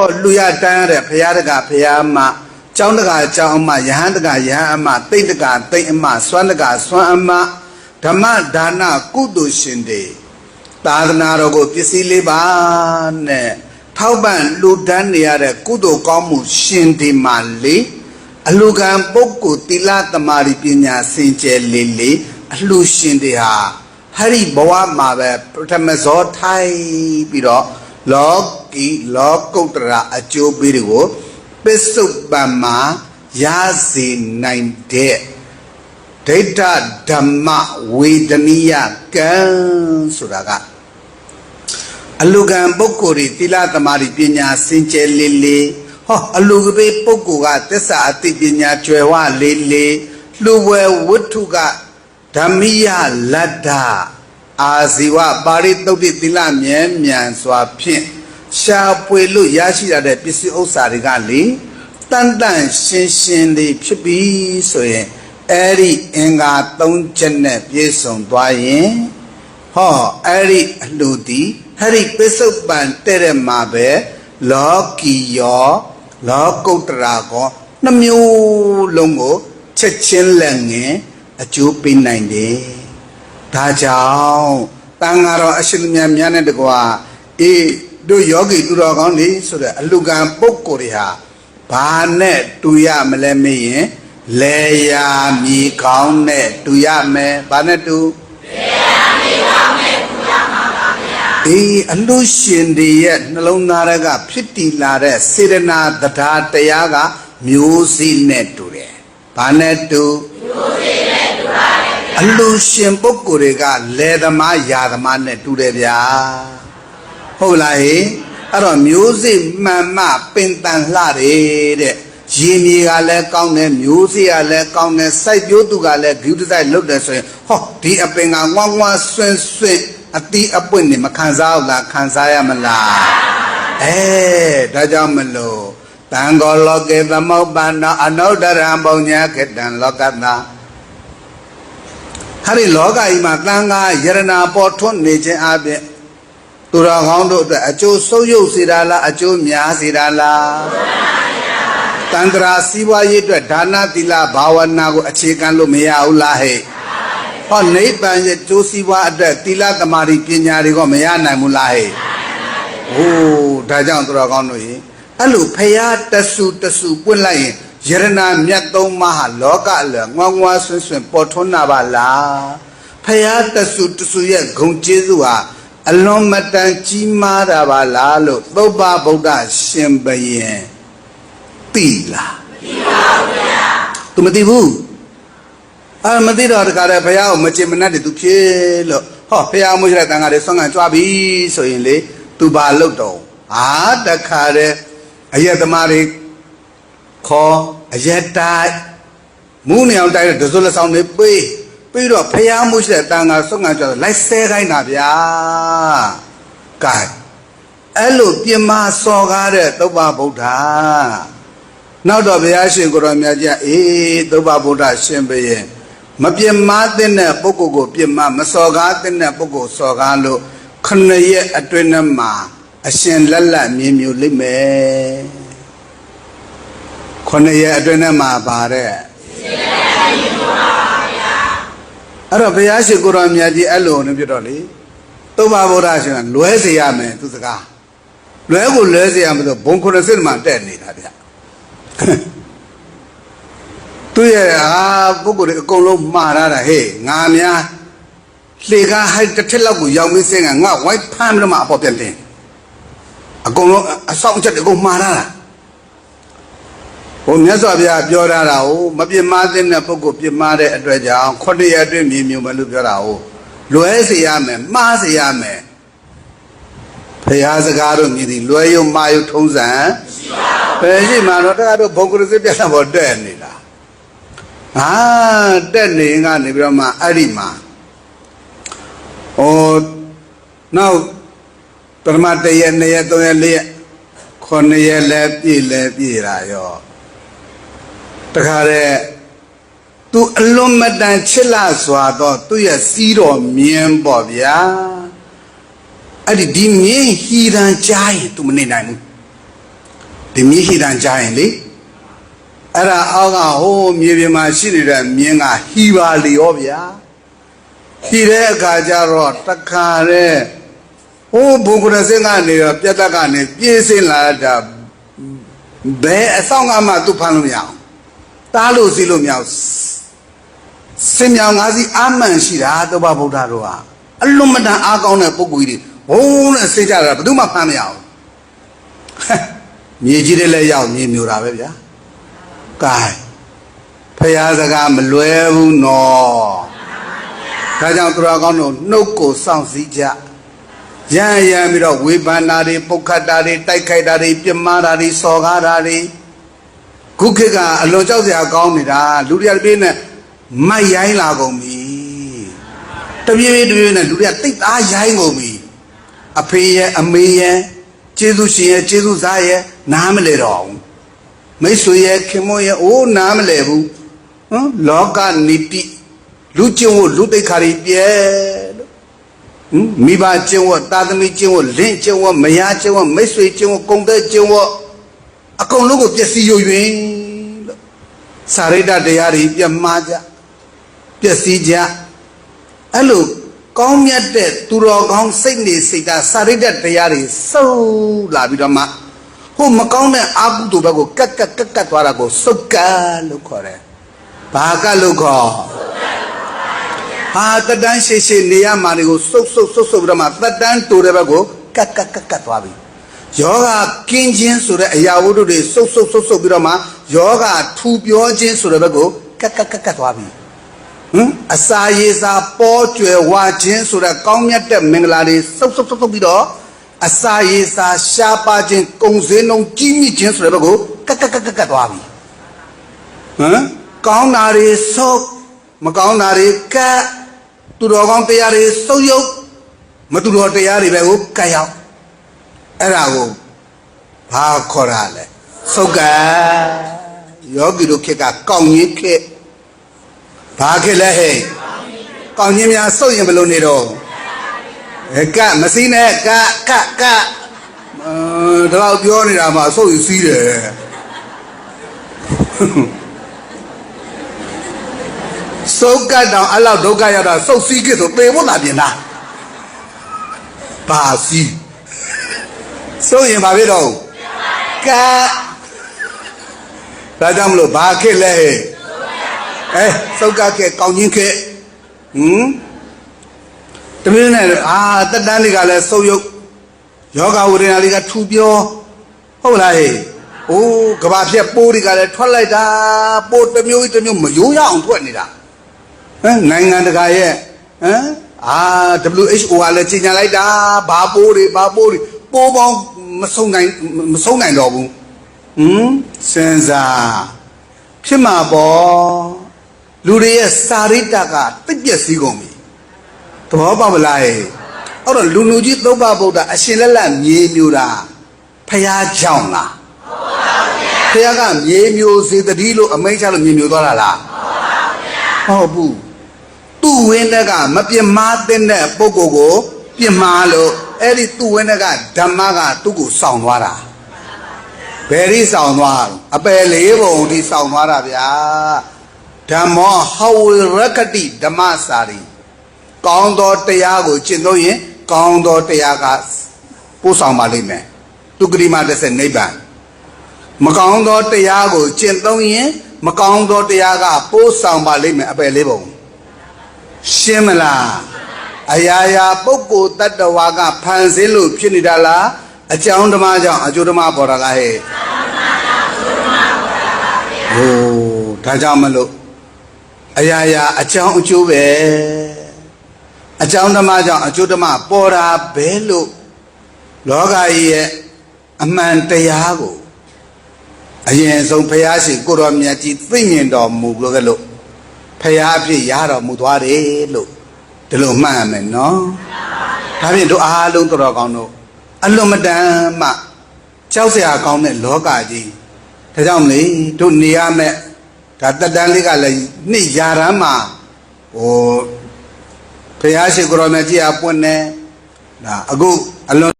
luya tayare payadaga payama Chaundaga chauma Yahandaga Yahama Tindaga Tima Swanaga Swama Dhamma Dana Kudu Shinde Tadanarogo Pisilibane Tauban Ludaniare Kudu Komu Shindi Mali Alugan Boku Tila Tamari Pinya Sinche Lili Alu Shindiha Hari Bawa Mabe Pratamazo Thai Biro Loki Lokotra Acho Birigo Pesubama Yazi 9 Data Dhamma Vedaniya Gan Suraga Alugan Bokuri Tila Tamari Pinya Sinche Lili Alugabe Pokuga Tessa Ati Pinya Chwewa Lili Luwe Wutuga Dhamiya Lada Aziwa Bari Toti Tila Myan Swapin Shapwelu Yashida de Pisi Osarigali Tandan Shin Li Pipi Soye Eri Enga Tong Chene Pieson Dwayen Eri Ludi Hari Pesopan Tere Mabe Loki Yo Lokotrago Namyu Longo Chechin Lange Achupi 90 Tajao Tangaro Ashilmia Miana de Gua Do yogi do only so that Alugan Pokoria Bane Tuya Meleme Leya Mi Kaune Tuya Me Banetu Alushin the yet Nalonaraga Piti Lare Sirena Data Tayaga Musi Neture Banetu Alushin Pokoriga Ledama Yadamane Turebia Holahe, Aro music, Mamma, Pintan Lare, Jimmy Gale, County, music, County, Side Yotugale, Gutai looked at say, Ho, the Apinga, one swing, a tea upon him, a Kanzala, Kanzaya Mala. Dajamelo, Tango Loke, the Mobana, another Rambonia, Ketan Lokana. Harry Loga, Imatanga, Yerana, Porton, Nature Abbey. Tura Hondo, Acho Soyo Sirala, Acho Mia Sirala Tandra Siwa Yedra Dana Tila Bawanago, Achikan Lumea Ulahe. On Nate Banya Josiwa Tila Tamari Pinyarigo Meana Mulahe. Oh, Dajan Turagono. Alu Paya Tasu Punlai, Yerena Miato Maha, Loka, Mangwa Swin Portona Bala. Paya Tasu Tusuya Gunjizua. Along Matan Chimara Balalo, Boba Boda Shembaye Tila Tumativu Almadira Carapaya, Machimanati to Kielo, Paya Mujatanga, Song and Trabi, so in lay to Baloto. The Care, Ayatamari call Ayeta Mooney outside the Zola Sound Pay. Pero Payamush Tanga Song and like say right now, Guy. Hello, Pima Sogare, Toba Buddha. Now the Viashin Goramiaja, Toba Buddha Shembe. Mapia Martin, Poco, Pima, Masogatin, Poco, Sogalo, Conaye, a Trinama, a Shen Lala, Mimu Lime. Conaye, a Trinama Bare. Arabiashi Guramia di alone, Vidoli. Toma Borashan, Luesiame to the car. Luego Luesiam, the Bonco Silman, Tenny. 2 years, Bogu Colo Marada, hey, Namia. Liga had the Tilabu, young missing and not white Panama Poppy. A Golo, a song to go Marada. Nesavia Biorao, Mabi Martin, a Poco Pimare at Reja, Cordia Dream, Malugarao, Luesiame, Masiame. Payazagaro meeting, Loyo Mayo Tozan, Payimano, Pocosipia about Denila. Denny and Nibrama Arima. Oh, now, Tomate and Neatolia, Cornea Lepi. Takare tu Lomadan Chilla Swado, to your zero mean Bobia. I did mean he ran giant to Meninam. ဒီမြည်ရှိတန်ကြားရင်လေအဲ့ဒါအောက်ကဟိုးမြေပြင်မှာရှိနေတဲ့မြင်းကဟီပါလေရောဗျာဟီတဲ့အခါကျတော့တခါတဲ့ဟိုးဘုံကရစင်းကနေတော့ပြတ်တက်ကနေပြေးစင်းလာတာဘယ်အဆောင်ကမှသူ့ဖမ်းလို့မရအောင်တားလို့စီးလို့မရအောင်စင်မြောင်ငါးစီးအာမှန်ရှိတာသုဘဗုဒ္ဓတို့ဟာအလွန်မတန်အားကောင်းတဲ့ပုဂ္ဂိုလ်ကြီးတွေဘုံနဲ့စိတ်ကြတာဘယ်သူမှဖမ်းမရအောင်မြေကြီးတွေလည်းရောက်မြေမျိုးတာပဲဗျာကဲဖရာစကားမလွဲဘူးနော်ဒါကြောင့်သူတော်ကောင်းတို့နှုတ်ကိုစောင့်စည်းကြရန်ပြီးတော့ဝေဖန်တာတွေပုတ်ခတ်တာတွေတိုက်ခိုက်တာတွေပြမတာတွေစော်ကားတာတွေခုခေတ်ကအလွန်ကြောက်စရာကောင်းနေတာလူတွေတပြေးနဲ့မိုက်ရိုင်းလာကုန်ပြီတပြေးနဲ့လူတွေကတိတ်သားရိုင်းကုန်ပြီအဖေရဲ့အမေရဲ့ကျေးဇူးရှင်ရဲ့ကျေးဇူးသားရဲ့နားမလဲတော့ဘူးမိတ်ဆွေရဲ့ခင်မွန်းရဲ့အိုးနားမလဲဘူးလောကနိတိလူကျင့်ဝတ်လူတိတ်ခါတွေပြဲလို့မိဘကျင့်ဝတ်တာသမီကျင့်ဝတ်လင့်ကျင့်ဝတ်မယားကျင့်ဝတ်မိတ်ဆွေကျင့်ဝတ်ကုန်တဲ့ကျင့်ဝတ်အကုန်လုံးကိုပျက်စီးယွင်လို့စာရိတ္တတရားတွေပြမှားကြပျက်စီးကြအဲ့လိုကောင်းမြတ်တဲ့သူတော်ကောင်းစိတ်နေစိတ်ဓာတ်စာရိတ္တတရားတွေစုပ်လာပြီးတော့မှဟိုမကောင်းတဲ့အာဟုတုဘက်ကိုကတ်သွားတာကိုစုတ်ကတ်လို့ခေါ်တယ်ဘာကတ်လို့ခေါ်ဟာတတန်းရှိနေရမှာတွေကိုစုပ်ပြီးတော့မှတတန်းတူတဲ့ဘက်ကိုကတ်သွားပြီယောဂကင်းခြင်းဆိုတဲ့အရာဝတ္ထုတွေစုပ်ပြီးတော့မှယောဂထူပြောခြင်းဆိုတဲ့ဘက်ကိုကတ်သွားပြီအစာရေစာပေါ်ကျွယ်ဝခြင်းဆိုတဲ့ကောင်းမြတ်တဲ့မင်္ဂလာတွေစုပ်ပြီးတော့အစာရေစာရှားပါခြင်းကုံစင်းလုံးကြီးမြင့်ခြင်းဆိုတဲ့ဘက်ကိုကတ်သွားပြီကောင်းတာတွေစုပ်မကောင်းတာတွေကတ်သူတော်ကောင်းတရားတွေစုပ်ယုတ်မသူတော်တရားတွေပဲကိုကတ်ရောက်အဲ့ဒါကိုဘာခေါ်ရလဲစုပ်ကယောဂီတို့ခေတ်ကကောင်းကြီးခေတ်ဘာခေတ်လဲဟဲ့ကောင်းကြီးများစုပ်ရင်ဘယ်လိုနေတော့ကမစည်းနဲ့ကတော့ပြောနေတာမှာစုပ်ယူစည်းတယ်စုပ်ကတောင်အဲ့လောက်ဒုက္ခရောက်တာစုပ်စည်းခဲ့ဆိုပေဖို့လာပြင်လားပါစီစုပ်ရင်ဘာဖြစ်တော့ကဒါကြောင့်မလို့ဘာခေတ်လဲစုပ်ကခေတ်ကောင်းချင်းခေတ်တမင်းနဲ့တက်တန်းတွေကလည်းစုပ်ယုတ်ယောဂဝေဒနာတွေကထူပြောဟုတ်လားဟဲ့အိုးကဘာဖြက်ပိုးတွေကလည်းထွက်လိုက်တာပိုးတစ်မျိုးမရိုးရအောင်ထွက်နေတာနိုင်ငံတကာရဲ့WHO ကလည်းကြီးညာလိုက်တာဘာပိုးတွေပိုးပေါင်းမဆုံးနိုင်တော့ဘူးစဉ်းစားဖြစ်မှာပေါ့လူတွေရဲ့စာရိတ္တကတိတ်ပြက်စည်းကုန်ပြီသဘောပေါက်မလားအဲ့တော့လူကြီးသုဘဗုဒ္ဓအရှင်လက်မြေမျိုးတာဖះကြောင့်လားဖះကမြေမျိုးစေတတိလို့အမိန့်ချလို့မြေမျိုးသွားတာလားဟုတ်ဘူးသူ့ဝင်းတက်ကမပြင်းမာတဲ့ပုဂ္ဂိုလ်ကိုပြင်းမာလို့အဲ့ဒီသူ့ဝင်းတက်ကဓမ္မကသူ့ကိုစောင့်သွားတာဘယ်ဒီစောင့်သွားအပယ်လေးပုံဒီစောင့်သွားတာဗျာဓမ္မောဟဝရကတိဓမ္မစာရီကောင်းသောတရားကိုကျင့်သုံးရင်ကောင်းသောတရားကပို့ဆောင်ပါလိမ့်မယ်သူဂရိမတစ်ဆက်နိဗ္ဗာန်မကောင်းသောတရားကိုကျင့်သုံးရင်မကောင်းသောတရားကပို့ဆောင်ပါလိမ့်မယ်အပယ်လေးပုံရှင်းမလားအရာရာပုဂ္ဂိုလ်တ attva ကဖန်ဆင်းလို့ဖြစ်နေတာလားအကြောင်းဓမ္မကြောင့်အကျိုးဓမ္မပေါ်တာလားဟဲ့ဟိုဒါကြောင့်မလို့အရာရာအကြောင်းအကျိုးပဲအကြောင်းဓမ္မကြောင့်အကျိုးဓမ္မပေါ်တာပဲလို့လောကကြီးရဲ့အမှန်တရားကိုအရင်ဆုံးဘုရားရှင်ကိုတော်မြတ်ကြီးသိမြင်တော်မူလို့ကလို့ဘုရားအဖြစ်ရတော်မူသွားတယ်လို့ဒီလိုမှတ်ရမယ်နော်ဒါဖြင့်တို့အားလုံးတော်ကောင်းတို့အလွန်မတန်မှကြောက်စရာကောင်းတဲ့လောကကြီးဒါကြောင့်လေတို့နေရမယ်ဒါတက်တန်းလေးကလည်းနှစ်ရာတန်းမှာဟိုဘုရားရှိခိုးတော်မြတ်ကြီးအပွင့်နေဒါအခုအလွန်